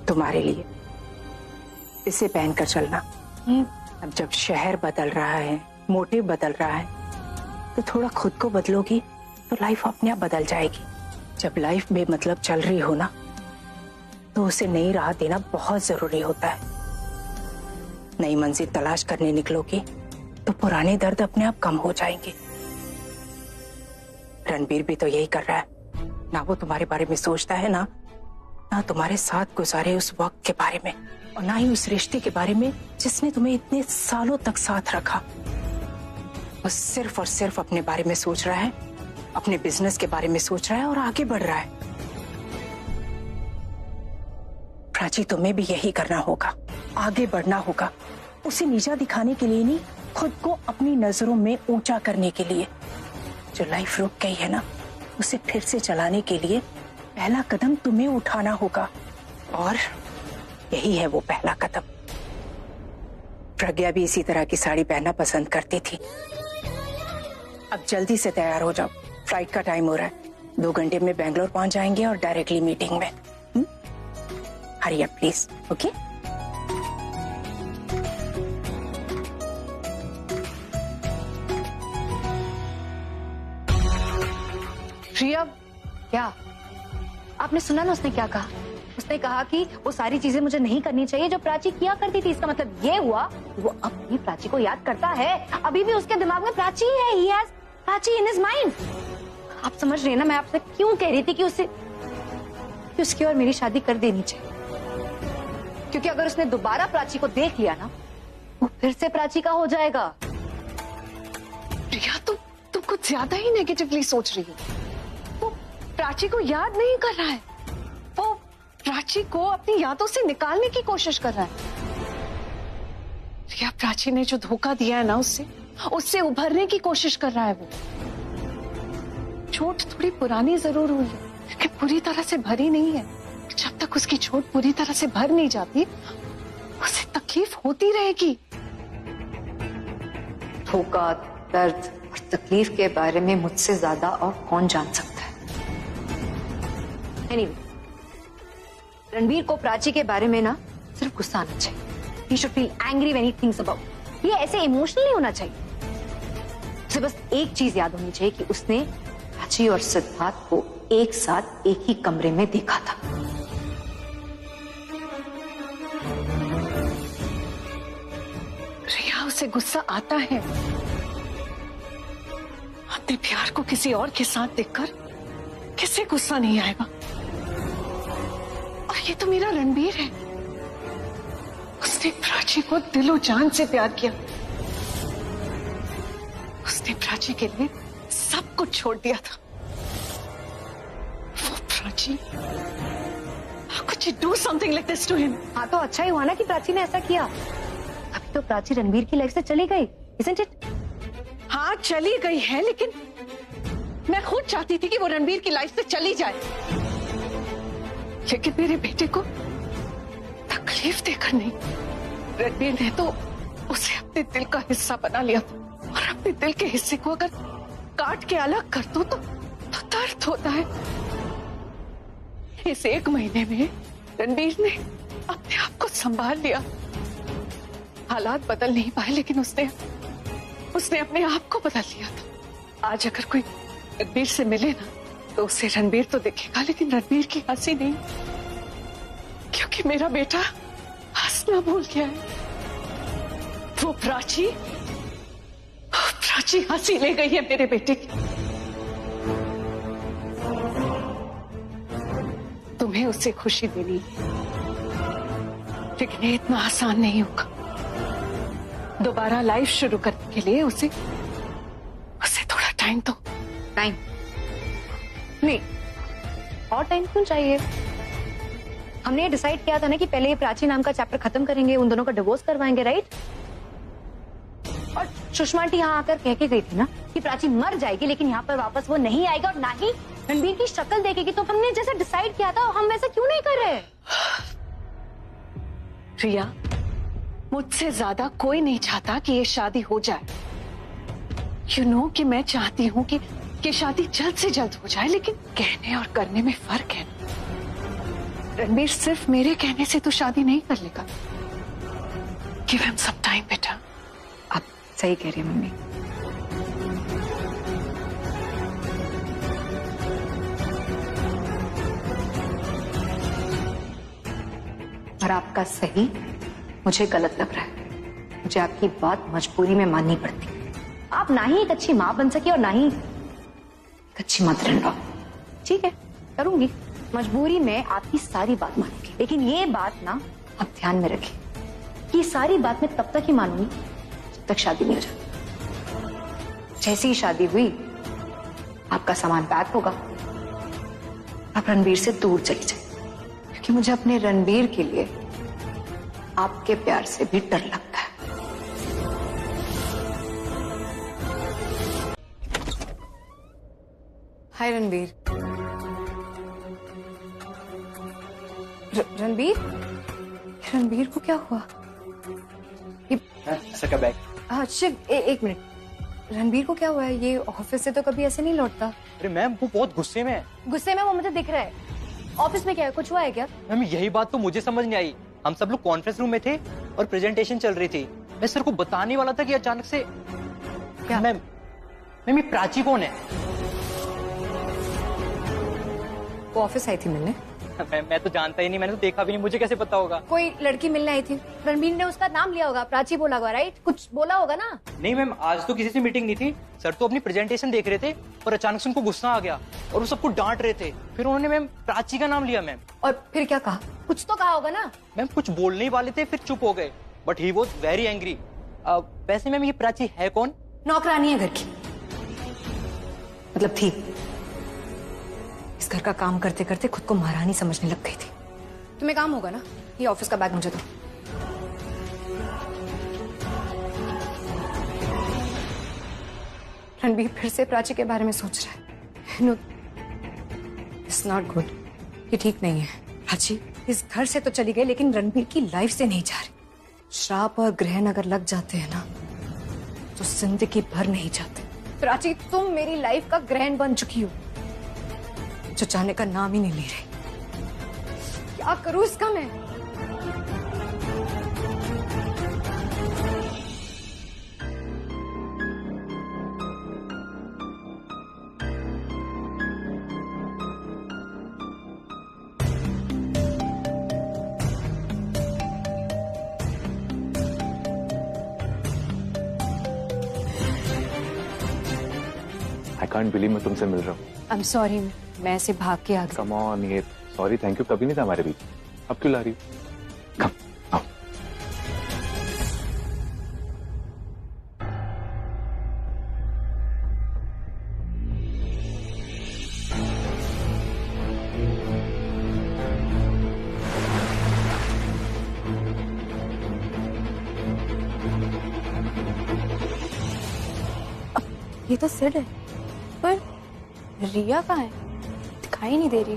तुम्हारे लिए। इसे पहनकर चलना। अब जब शहर बदल रहा है, मोटिव बदल रहा है, तो थोड़ा खुद को बदलोगी तो लाइफ अपने आप बदल जाएगी। जब लाइफ बेमतलब चल रही हो ना, तो उसे नई राह देना बहुत जरूरी होता है। नई मंजिल तलाश करने निकलोगी तो पुराने दर्द अपने आप कम हो जाएंगे। रणबीर भी तो यही कर रहा है ना। वो तुम्हारे बारे में सोचता है ना तुम्हारे साथ गुजारे उस वक्त के बारे में, और ना ही उस रिश्ते के बारे में जिसने तुम्हें इतने सालों तक साथ रखा। वो सिर्फ और सिर्फ अपने बारे में सोच रहा है, अपने बिजनेस के बारे में सोच रहा है और आगे बढ़ रहा है। प्राची, तुम्हें भी यही करना होगा, आगे बढ़ना होगा। उसे नीचा दिखाने के लिए नहीं, खुद को अपनी नजरों में ऊंचा करने के लिए। जो लाइफ रुक गई है ना, उसे फिर से चलाने के लिए पहला कदम तुम्हें उठाना होगा, और यही है वो पहला कदम। प्रज्ञा भी इसी तरह की साड़ी पहनना पसंद करती थी। अब जल्दी से तैयार हो जाओ, फ्लाइट का टाइम हो रहा है। 2 घंटे में बेंगलोर पहुंच जाएंगे और डायरेक्टली मीटिंग में। Hurry up please. ओके? प्रिया, क्या आपने सुना ना उसने क्या कहा? उसने कहा कि वो सारी चीजें मुझे नहीं करनी चाहिए जो प्राची किया करती थी। इसका मतलब ये हुआ वो अब भी प्राची को याद करता है। अभी भी उसके दिमाग में प्राची है। He has Prachi in his mind। आप समझ रहे हैं ना मैं आपसे क्यों कह रही थी कि उसकी और मेरी शादी कर देनी चाहिए? क्योंकि अगर उसने दोबारा प्राची को देख लिया ना, वो फिर से प्राची का हो जाएगा। प्रिया, तुम कुछ ज्यादा ही नेगेटिवली सोच रही हो। वो प्राची को याद नहीं कर रहा है, वो प्राची को अपनी यादों से निकालने की कोशिश कर रहा है। प्रिया, प्राची ने जो धोखा दिया है ना, उससे उभरने की कोशिश कर रहा है। वो चोट थोड़ी पुरानी जरूर हुई है, लेकिन पूरी तरह से भरी नहीं है। जब तक उसकी चोट पूरी तरह से भर नहीं जाती, उसे तकलीफ होती रहेगी। धोखा, दर्द और तकलीफ के बारे में मुझसे ज्यादा और कौन जान सकता है? Anyway, रणबीर को प्राची के बारे में ना सिर्फ गुस्सा आना चाहिए। He should feel angry when he thinks about। ये ऐसे इमोशनल नहीं होना चाहिए। उसे बस एक चीज याद होनी चाहिए कि उसने प्राची और सिद्धार्थ को एक साथ एक ही कमरे में देखा था। प्रिया, उसे गुस्सा आता है। अपने प्यार को किसी और के साथ देखकर किसे गुस्सा नहीं आएगा? और ये तो मेरा रणबीर है। उसने प्राची को दिलो जान से प्यार किया। उसने प्राची के लिए सब कुछ छोड़ दिया था। वो Prachi, how could you do something like this to him? हाँ, तो अच्छा ही हुआ ना कि प्राची ने ऐसा किया। अभी तो प्राची रणबीर की लाइफ से चली गई, isn't it? हाँ, चली गई है, लेकिन मैं खुद चाहती थी कि वो रणबीर की लाइफ से चली जाए, लेकिन मेरे बेटे को तकलीफ देकर नहीं। रणबीर ने तो उसे अपने दिल का हिस्सा बना लिया था, और अपने दिल के हिस्से को अगर काट के अलग कर दो तो दर्द होता है। इस 1 महीने में रणबीर ने अपने आप को संभाल लिया। हालात बदल नहीं पाए, लेकिन उसने अपने आप को बदल लिया था। आज अगर कोई रणबीर से मिले ना, तो उसे रणबीर तो दिखेगा, लेकिन रणबीर की हंसी नहीं, क्योंकि मेरा बेटा हंसना भूल गया है। वो प्राची हंसी ले गई है मेरे बेटे की। तुम्हें उससे खुशी देनी है, लेकिन ये इतना आसान नहीं होगा। दोबारा लाइफ शुरू करने के लिए उसे थोड़ा टाइम दो। टाइम नहीं, और टाइम क्यों चाहिए? हमने ये डिसाइड किया था ना कि पहले ये प्राची नाम का चैप्टर खत्म करेंगे, उन दोनों का डिवोर्स करवाएंगे, राइट? और सुषमा आंटी यहाँ आकर कह के गई थी ना कि प्राची मर जाएगी, लेकिन यहाँ पर वापस वो नहीं आएगा और ना ही रणबीर की शक्ल देखेगी। तो हमने जैसे डिसाइड किया था, हम वैसा क्यों नहीं कर रहे? प्रिया, मुझसे ज्यादा कोई नहीं चाहता कि ये शादी हो जाए। कि मैं चाहती हूँ कि शादी जल्द से जल्द हो जाए, लेकिन कहने और करने में फर्क है। रणबीर सिर्फ मेरे कहने से तो शादी नहीं कर लेगा। गिव हिम सम टाइम बेटा। आप सही कह रही हैं मम्मी। पर आपका सही मुझे गलत लग रहा है। मुझे आपकी बात मजबूरी में माननी पड़ती। आप ना ही एक अच्छी माँ बन सकी और ना ही एक अच्छी मदर इन लॉ। ठीक है, करूंगी। मजबूरी में आपकी सारी बात मानूंगी, लेकिन ये बात ना आप ध्यान में रखें कि सारी बात मैं तब तक ही मानूंगी जब तक शादी नहीं हो जाती। जैसी ही शादी हुई आपका सामान पैक होगा, आप रणबीर से दूर चली जाए, क्योंकि मुझे अपने रणबीर के लिए आपके प्यार से भी डर लगता है। हाय रणबीर। रणबीर? रणबीर को क्या हुआ? सका बैग। हाँ शिव, एक मिनट। रणबीर को क्या हुआ है? ये ऑफिस से तो कभी ऐसे नहीं लौटता। अरे मैम वो बहुत गुस्से में है। गुस्से में? वो मुझे दिख रहा है। ऑफिस में क्या है? कुछ हुआ है क्या? मैम यही बात तो मुझे समझ नहीं आई। हम सब लोग कॉन्फ्रेंस रूम में थे और प्रेजेंटेशन चल रही थी। मैं सर को बताने वाला था कि अचानक से क्या? मैम ये प्राची कौन है? वो ऑफिस आई थी मिलने। मैं तो जानता ही नहीं, मैंने तो देखा भी नहीं, मुझे कैसे पता होगा? कोई लड़की मिलने आई थी, रणबीर ने उसका नाम लिया होगा, प्राची बोला होगा, राइट? कुछ बोला होगा ना? नहीं मैम, आज तो किसी से मीटिंग नहीं थी। सर तो अपनी प्रेजेंटेशन देख रहे थे और अचानक से उनको गुस्सा आ गया और वो सबको डांट रहे थे। फिर उन्होंने मैम प्राची का नाम लिया मैम। और फिर क्या कहा? कुछ तो कहा होगा ना? मैम कुछ बोलने ही वाले थे, फिर चुप हो गए। But he was very angry. वैसे मैम ये प्राची है कौन? नौकरानी है घर की, मतलब थी। इस घर का काम करते करते खुद को महारानी समझने लग गई थी। तुम्हें काम होगा ना? ये ऑफिस का बैग मुझे दो। रणबीर फिर से प्राची के बारे में सोच रहा है। No, it's not good. ये ठीक नहीं है। प्राची इस घर से तो चली गई, लेकिन रणबीर की लाइफ से नहीं जा रही। श्राप और ग्रहण अगर लग जाते हैं ना, तो जिंदगी भर नहीं जाते। प्राची, तुम मेरी लाइफ का ग्रहण बन चुकी हो, जो जाने का नाम ही नहीं ले रही। क्या करूं इसका मैं? I can't believe मैं तुमसे मिल रहा हूँ। I'm sorry, मैं ऐसे भाग के आ गई। Come on, ये सॉरी थैंक यू कभी नहीं था हमारे बीच। अब क्यों ला रही हो? Come, आओ। ये तो सिड है, पर रिया कहाँ है? दिखाई नहीं दे रही।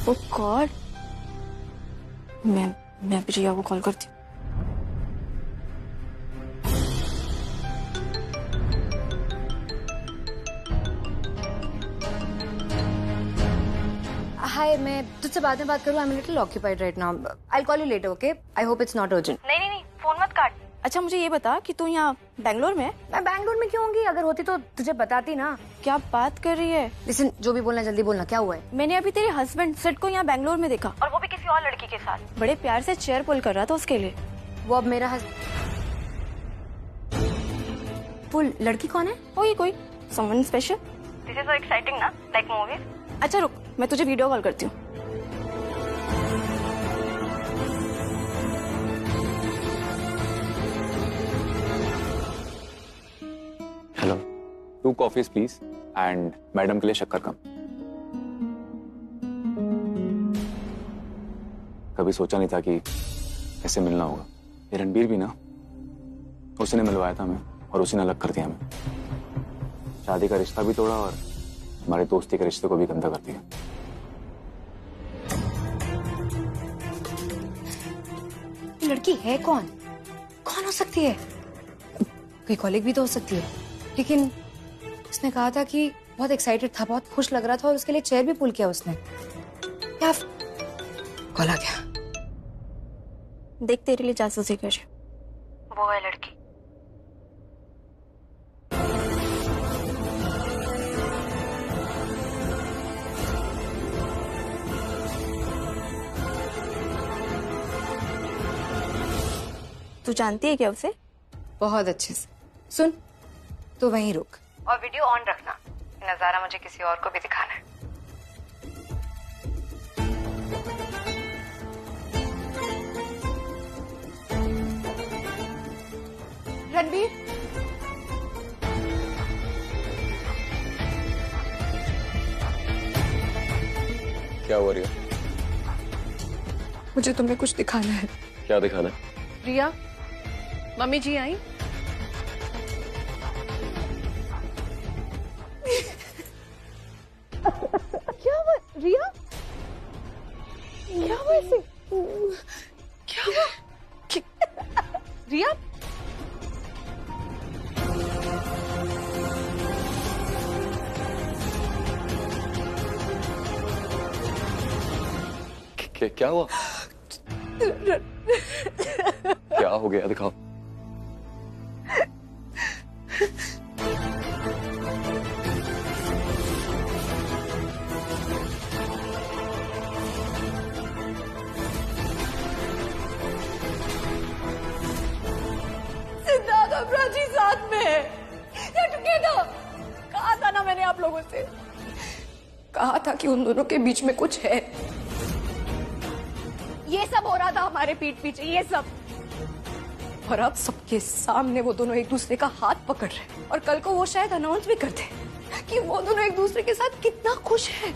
ओह गॉड, मैं रिया को कॉल करती हूँ। हाय, मैं तुझसे बाद में बात करूँ। I am little occupied right now. I will call you later, okay? I hope it's not urgent. नहीं, फोन मत काट। अच्छा मुझे ये बता कि तू यहाँ बैंगलोर में है? मैं बैंगलोर में क्यों होंगी? अगर होती तो तुझे बताती ना। क्या बात कर रही है? लिसन, जो भी बोलना जल्दी बोलना। क्या हुआ है? मैंने अभी तेरे हस्बैंड सिड को यहाँ बैंगलोर में देखा, और वो भी किसी और लड़की के साथ। बड़े प्यार से चेयर पुल कर रहा था उसके लिए। वो अब मेरा वो लड़की कौन है? होगी कोई someone special. This is so exciting ना, लाइक मूवीज। अच्छा रुक, मैं तुझे वीडियो कॉल करती हूँ। Hello, 2 coffees please and madam के लिए शक्कर कम। कभी सोचा नहीं था कि ऐसे मिलना होगा। ये रणबीर भी ना, उसी ने मिलवाया था हमें और उसी ने अलग कर दिया हमें। शादी का रिश्ता भी तोड़ा और हमारे दोस्ती के रिश्ते को भी गंदा कर दिया। लड़की है कौन? कौन हो सकती है? कोई कॉलीग भी तो हो सकती है, लेकिन उसने कहा था कि बहुत एक्साइटेड था, बहुत खुश लग रहा था और उसके लिए चेयर भी पुल किया उसने। क्या कॉल आ गया? देख तेरे लिए जासूसी कर रही हूं। वो है लड़की। तू जानती है क्या उसे? बहुत अच्छे से। सुन, तो वहीं रुक और वीडियो ऑन रखना। नजारा मुझे किसी और को भी दिखाना है। रणबीर, क्या हुआ रिया? मुझे तुम्हें कुछ दिखाना है। क्या दिखाना है? रिया, मम्मी जी आई? क्या हुआ रिया? क्या हुआ इसे? क्या हुआ? रिया, क्या हुआ? क्या हो गया? दिखाओ। सिद्धार्थ और प्राची साथ में है। टुगेदर। कहा था ना मैंने आप लोगों से, कहा था कि उन दोनों के बीच में कुछ है। ये सब हो रहा था हमारे पीठ पीछे, ये सब। और अब सबके सामने वो दोनों एक दूसरे का हाथ पकड़ रहे हैं। और कल को वो शायद अनाउंस भी कर दे कि वो दोनों एक दूसरे के साथ कितना खुश है।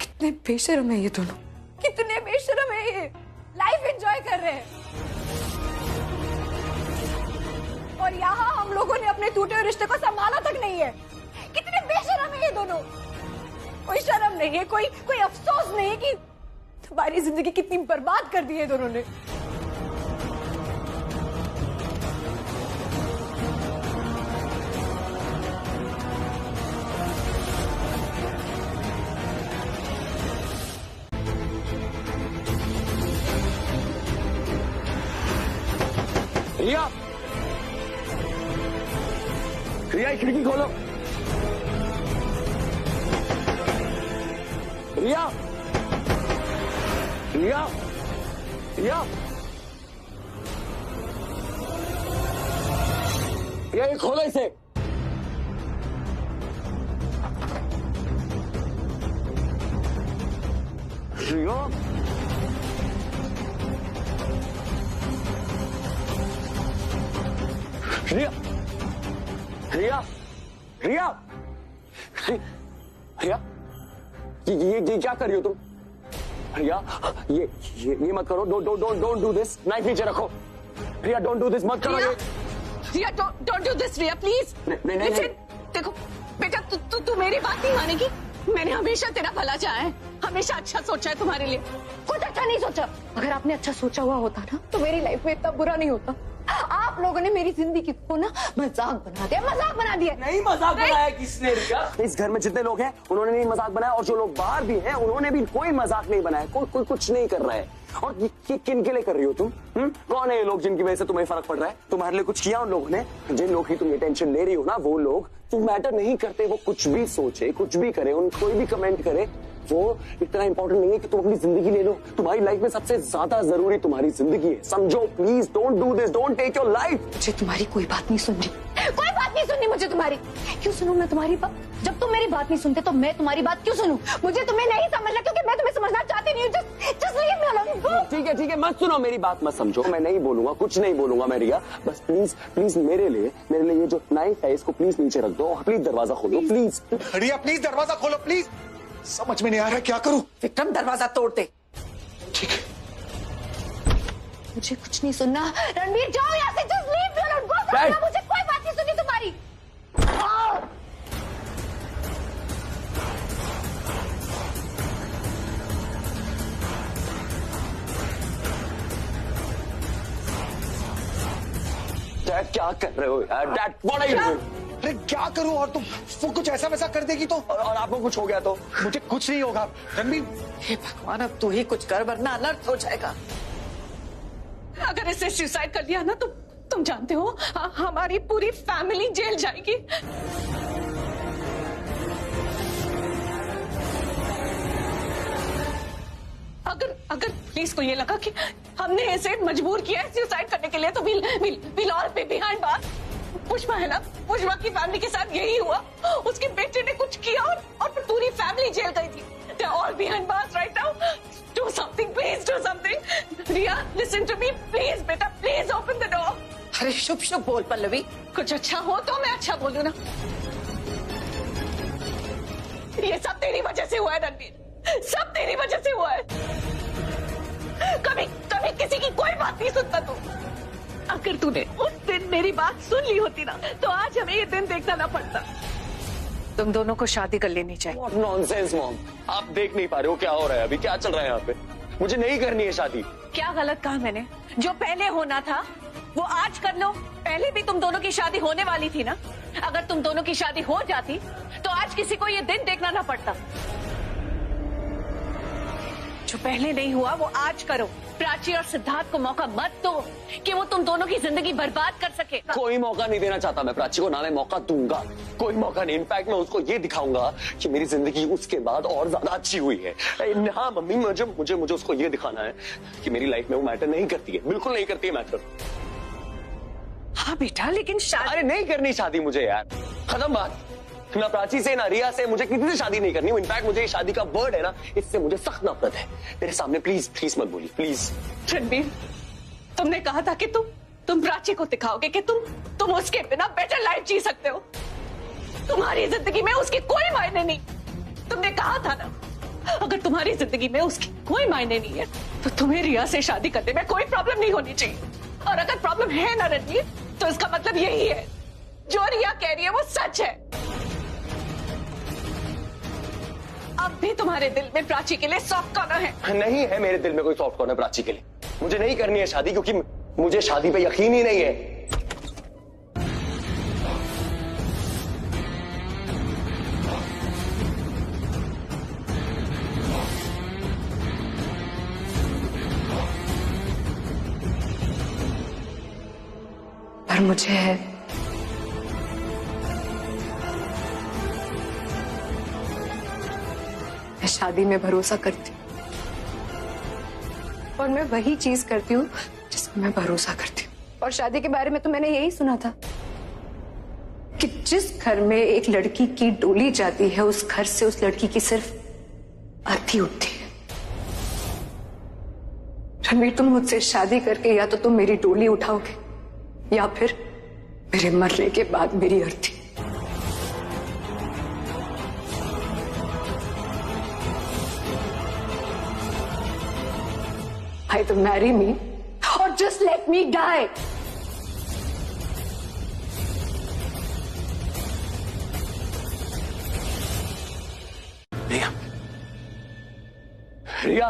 कितने बेशर्म है ये दोनों, कितने बेशर्म है ये। लाइफ एंजॉय कर रहे हैं और यहाँ हम लोगों ने अपने टूटे हुए रिश्ते को संभाला तक नहीं है। कितने बेशर्म है ये दोनों। कोई शर्म नहीं है, कोई अफसोस नहीं है कि तुम्हारी जिंदगी कितनी बर्बाद कर दी है दोनों ने। रिया, रिया खिड़की खोलो। रिया, रिया, रिया, रिया ये खोलो इसे। रिया, रिया, रिया, रिया, रिया, ये क्या कर रही हो तुम? रिया, ये मत करो। Don't do this. नाइफ नीचे रखो। रिया, डोंट डू दिस, मत करो ये। Riya, don't do this Riya, please. नहीं। देखो बेटा, तू मेरी बात नहीं मानेगी। मैंने हमेशा तेरा भला चाहा है, हमेशा अच्छा सोचा है तुम्हारे लिए। कुछ अच्छा नहीं सोचा। अगर आपने अच्छा सोचा हुआ होता ना तो मेरी लाइफ में इतना बुरा नहीं होता। आप लोगों ने मेरी जिंदगी को ना मजाक बना दिया, मजाक बना दिया। नहीं मजाक बनाया किसने रिया? इस घर में जितने लोग हैं उन्होंने नहीं मजाक बनाया, और जो लोग बाहर भी हैं उन्होंने भी कोई मजाक नहीं बनाया। कोई कुछ नहीं कर रहा है। और ये किन के लिए कर रही हो तुम? कौन है ये लोग जिनकी वजह से तुम्हें फर्क पड़ रहा है? तुम्हारे लिए कुछ किया उन लोगों ने? जिन लोग की तुम ये टेंशन ले रही हो ना, वो लोग तुम मैटर नहीं करते। वो कुछ भी सोचे, कुछ भी करे, उन कोई भी कमेंट करे, वो इतना इंपॉर्टेंट नहीं है कि तुम अपनी जिंदगी ले लो। तुम्हारी लाइफ में सबसे ज्यादा जरूरी तुम्हारी जिंदगी है। समझो please. Don't do this. Don't take your life. मुझे तुम्हारी कोई बात नहीं सुननी, कोई बात नहीं सुननी मुझे तुम्हारी। क्यों सुनूं मैं तुम्हारी बात? जब तुम मेरी बात नहीं सुनते तो मैं तुम्हारी बात क्यों सुनूं? मुझे तुम्हें नहीं समझना क्योंकि मैं तुम्हें समझना चाहती नहीं हूँ। Just leave me alone. ठीक है, मत सुनो मेरी बात, मत समझो। मैं नहीं बोलूंगा, कुछ नहीं बोलूंगा मैं रिया। बस प्लीज मेरे लिए ये जो नाइफ है इसको प्लीज नीचे रख दो। प्लीज दरवाजा खोलो प्लीज। रिया प्लीज दरवाजा खोलो प्लीज। समझ में नहीं आ रहा क्या करूं। विक्रम, दरवाजा तोड़ दे। ठीक है। मुझे कुछ नहीं सुनना। रणबीर जाओ यहाँ से। Just leave me alone. Go. मुझे कोई बात नहीं सुननी तुम्हारी। डैड क्या कर रहे हो यार? Dad what are you doing? अरे क्या करूं, और तुम वो कुछ ऐसा वैसा कर देगी तो? और आपको कुछ हो गया तो? मुझे कुछ नहीं होगा रणबीर। हे भगवान, अब तू ही कुछ कर वरना अनर्थ हो जाएगा। अगर इसे सुसाइड कर लिया ना तो तुम जानते हो हमारी पूरी फैमिली जेल जाएगी। अगर पुलिस को ये लगा कि हमने इसे मजबूर किया है सुसाइड करने के लिए तो we'll all be behind bars। Pushpa है ना, पुष्पा की फैमिली के साथ यही हुआ। उसके बेटे ने कुछ किया और फिर पूरी फैमिली जेल गई थी। They're all behind bars right now। Do something, please do something। Riya, listen to me, please बेटा, please open the door। अरे शुभ शुभ बोल पल्लवी। कुछ अच्छा हो तो मैं अच्छा बोलूं ना। ये सब तेरी वजह से हुआ है रणबीर, सब तेरी वजह से हुआ है। कभी कभी किसी की कोई बात नहीं सुनता तू। अगर तूने उस दिन मेरी बात सुन ली होती ना तो आज हमें ये दिन देखना ना पड़ता। तुम दोनों को शादी कर लेनी चाहिए। What nonsense, mom. आप देख नहीं पा रहे हो क्या हो रहा है अभी, क्या चल रहा है यहाँ पे? मुझे नहीं करनी है शादी। क्या गलत कहा मैंने? जो पहले होना था वो आज कर लो। पहले भी तुम दोनों की शादी होने वाली थी ना। अगर तुम दोनों की शादी हो जाती तो आज किसी को ये दिन देखना ना पड़ता। जो पहले नहीं हुआ वो आज करो। प्राची और सिद्धार्थ को मौका मत दो कि वो तुम दोनों की जिंदगी बर्बाद कर सके। कोई मौका नहीं देना चाहता मैं प्राची को, ना मैं मौका दूंगा। कोई मौका नहीं। इनफैक्ट मैं उसको ये दिखाऊंगा कि मेरी जिंदगी उसके बाद और ज्यादा अच्छी हुई है। हाँ मम्मी, मुझे उसको ये दिखाना है कि मेरी लाइफ में वो मैटर नहीं करती है, बिल्कुल नहीं करती है मैटर। हाँ बेटा, लेकिन शादी। अरे नहीं करनी शादी मुझे यार, खत्म बात। ना प्राची से ना रिया से, मुझे किसी से शादी नहीं करनी। इनफैक्ट मुझे ये शादी का वर्ड है ना, इससे मुझे सख्त नफरत है। मेरे सामने प्लीज प्लीज मत बोलिए, प्लीज। रणबीर, तुमने कहा था कि तुम प्राची को दिखाओगे कि तुम उसके बिना बेटर लाइफ जी सकते हो। तुम्हारी जिंदगी में उसकी कोई मायने नहीं। तुमने कहा था ना, अगर तुम्हारी जिंदगी में उसकी कोई मायने नहीं है तो तुम्हें रिया से शादी करने में कोई प्रॉब्लम नहीं होनी चाहिए। और अगर प्रॉब्लम है ना रणबीर, तो इसका मतलब यही है जो रिया कह रही है वो सच है। अब भी तुम्हारे दिल में प्राची के लिए सॉफ्ट कॉर्नर है। नहीं है मेरे दिल में कोई सॉफ्ट कॉर्नर प्राची के लिए। मुझे नहीं करनी है शादी क्योंकि मुझे शादी पे यकीन ही नहीं है। पर मुझे मैं शादी में भरोसा करती हूँ और मैं वही चीज करती हूँ जिसमें मैं भरोसा करती हूँ। और शादी के बारे में तो मैंने यही सुना था कि जिस घर में एक लड़की की डोली जाती है उस घर से उस लड़की की सिर्फ अर्थी उठती है। रणवीर, तुम मुझसे शादी करके या तो तुम मेरी डोली उठाओगे या फिर मेरे मरने के बाद मेरी अर्थी। Either marry me or just let me die. Riya, Riya,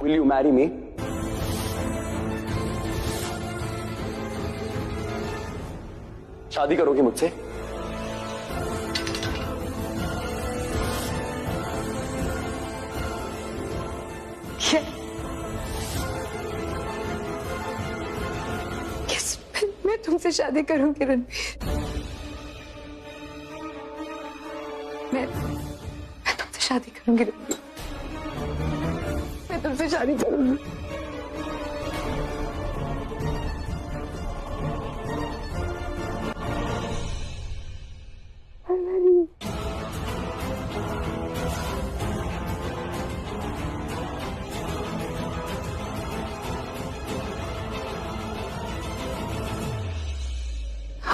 will you marry me? शादी करोगी मुझसे? Yes, मैं तुमसे शादी करूंगी रणवीर। मैं तुमसे शादी करूंगी रणवीर। मैं तुमसे शादी करूंगी।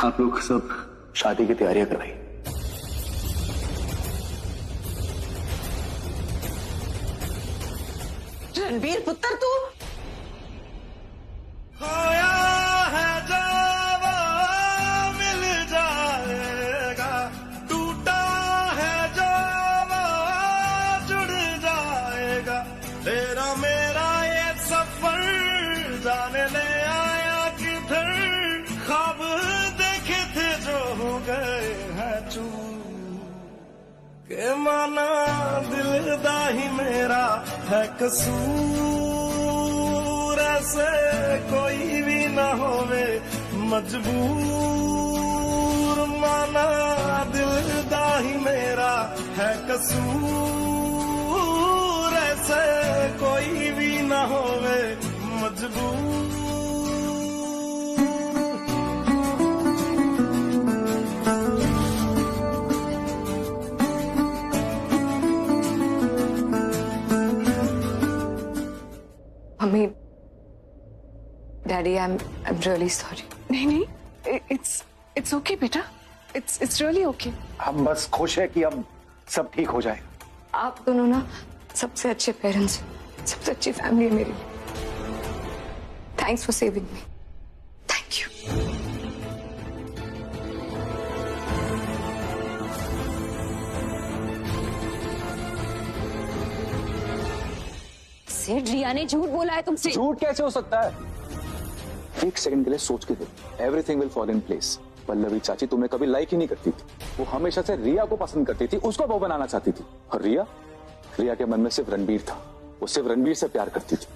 आप लोग सब शादी की तैयारियां कर रही हैं। रणबीर पुत्र, तू खोया है जो जाने ले आया किधर, ख्वाब देखे थे जो हो गए हैं चूर, के माना दिलदा ही मेरा है कसूर, ऐसे कोई भी ना होवे मजबूर, माना दिलदा ही मेरा है कसूर, ऐसे कोई भी ना होवे मजबूर। Mummy, daddy, I am really sorry. नहीं नहीं, इट्स ओके बेटा, इट्स रियली ओके। हम बस खुश है कि अब सब ठीक हो जाए। आप दोनों ना सबसे अच्छे पेरेंट्स, सबसे अच्छी फैमिली है मेरी। Thanks for saving me. Thank you. सेठ, रिया ने झूठ बोला है तुमसे। झूठ कैसे हो सकता है? एक सेकंड के लिए सोच के देखो, everything will fall in place. Pallavi चाची तुम्हें कभी लाइक ही नहीं करती थी, वो हमेशा से रिया को पसंद करती थी, उसको बहू बनाना चाहती थी। और रिया के मन में सिर्फ रणबीर था, वो सिर्फ रणबीर से प्यार करती थी।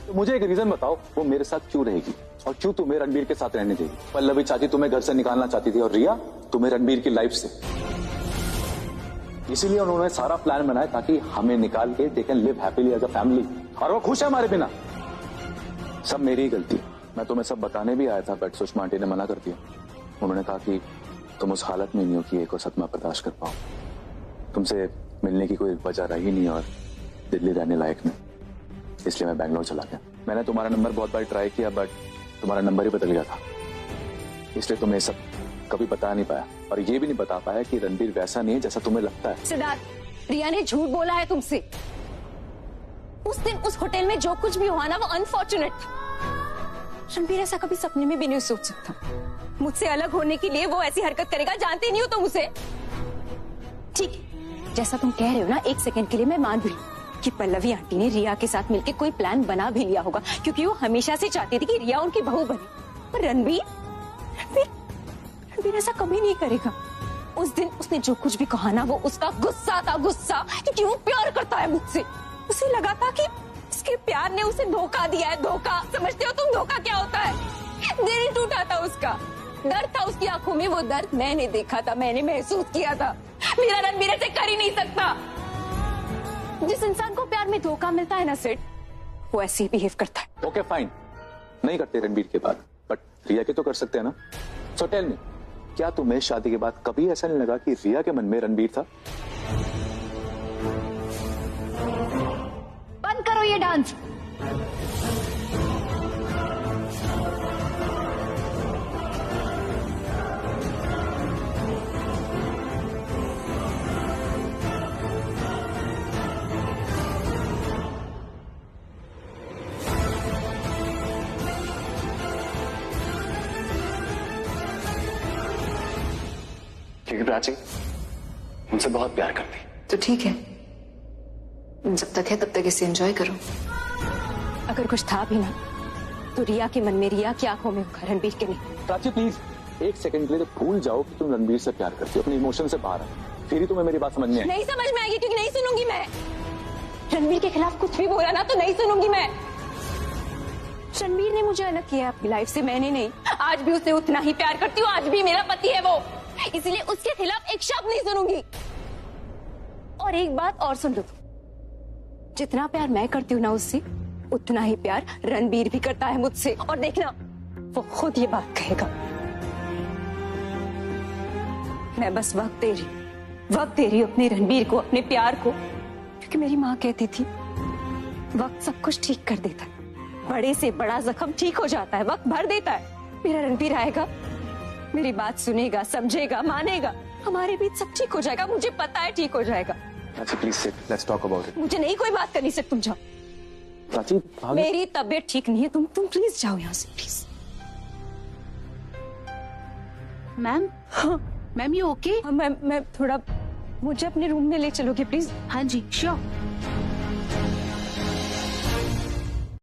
तो मुझे एक रीजन बताओ, वो मेरे साथ क्यों रहेगी और क्यों तुम्हें रणबीर के साथ रहने देगी? पल्लवी चाची तुम्हें घर से निकालना चाहती थी और रिया तुम्हें रणबीर की लाइफ से। इसीलिए उन्होंने सारा प्लान बनाया ताकि हमें निकाल के they can live happily as a family, और वो खुश है हमारे बिना। सब मेरी ही गलती। मैं तुम्हें सब बताने भी आया था, बट सुषमा आंटी ने मना कर दिया। उन्होंने कहा कि तुम उस हालत में नहीं हो कि एक और सदमा बर्दाश्त कर पाओ, तुमसे मिलने की कोई वजह रही नहीं और दिल्ली रहने लायक नहीं, इसलिए मैं बैंगलोर चला गया। मैंने तुम्हारा नंबर बहुत बार ट्राई किया, बट तुम्हारा नंबर ही बदल गया था, इसलिए तुम्हें सब कभी बता नहीं पाया, और ये भी नहीं बता पाया कि रणबीर वैसा नहीं है जैसा तुम्हें लगता है। सिद्धार्थ, रिया ने झूठ बोला है तुमसे। उस दिन उस होटल में जो कुछ भी हुआ ना, वो अनफॉर्चुनेट था। रणबीर ऐसा कभी सपने में भी नहीं सोच सकता। मुझसे अलग होने के लिए वो ऐसी हरकत करेगा, जानते नहीं हो तुम उसे। ठीक है, जैसा तुम कह रहे हो ना, एक सेकंड के लिए मैं मान भी लूं कि पल्लवी आंटी ने रिया के साथ मिलकर कोई प्लान बना भी लिया होगा, क्योंकि वो हमेशा से चाहती थी कि रिया उनकी बहू बने। पर रणबीर ऐसा कभी नहीं करेगा। उस दिन उसने जो कुछ भी कहा ना, वो उसका गुस्सा था, गुस्सा, क्योंकि वो प्यार करता है मुझसे। उसे लगा था कि उसके प्यार ने उसे धोखा दिया है। धोखा, समझते हो तुम धोखा क्या होता है? दिल टूटा था उसका, दर्द था उसकी आंखों में, वो दर्द मैंने देखा था, मैंने महसूस किया था। मेरा रणबीर ऐसे कर ही नहीं सकता। जिस इंसान को प्यार में धोखा मिलता है ना सिड, वो ऐसे ही बिहेव करता है। ओके फाइन, नहीं करते रणबीर के बाद, बट रिया के तो कर सकते हैं ना। सो टेल मी, क्या तुम्हें शादी के बाद कभी ऐसा नहीं लगा कि रिया के मन में रणबीर था? बंद करो ये डांस। क्योंकि प्राची उनसे बहुत प्यार करती। तो ठीक है, जब तक है तब तक इसे एंजॉय करो। अगर कुछ था भी ना, तो रिया के मन में, रिया की आंखों में होगा, रणबीर के नहीं। प्राची प्लीज एक सेकंड के लिए तो भूल जाओ कि तुम रणबीर से प्यार करती हो, अपने इमोशन से बाहर आओ, फिर ही तुम्हें मेरी बात समझ में आएगी। नहीं समझ में आएगी, क्योंकि नहीं सुनूंगी मैं। रणबीर के खिलाफ कुछ भी बोला ना, तो नहीं सुनूंगी मैं। रणबीर ने मुझे अलग किया अपनी लाइफ से, मैंने नहीं। आज भी उसे उतना ही प्यार करती हूँ, आज भी मेरा पति है वो, इसलिए उसके खिलाफ एक शब्द नहीं सुनूंगी। और एक बात और सुन लो, जितना प्यार मैं करती हूँ ना उससे, उतना ही प्यार रणबीर भी करता है मुझसे। और देखना, वो खुद ये बात कहेगा। मैं बस वक्त दे रही हूँ अपने रणबीर को, अपने प्यार को, क्योंकि मेरी माँ कहती थी वक्त सब कुछ ठीक कर देता है, बड़े से बड़ा जख्म ठीक हो जाता है, वक्त भर देता है। मेरा रणबीर आएगा, मेरी बात सुनेगा, समझेगा, मानेगा, हमारे बीच सब ठीक हो जाएगा, मुझे पता है ठीक हो जाएगा। Prachi please sit, let's talk about it. मुझे नहीं कोई बात करनी, सिर्फ तुम जाओ। प्राची मेरी तबीयत ठीक नहीं है, तुम प्लीज जाओ यहाँ से, please. Ma'am, ma'am you okay? मैं थोड़ा, मुझे अपने रूम में ले चलोगे प्लीज? हाँ जी श्योर।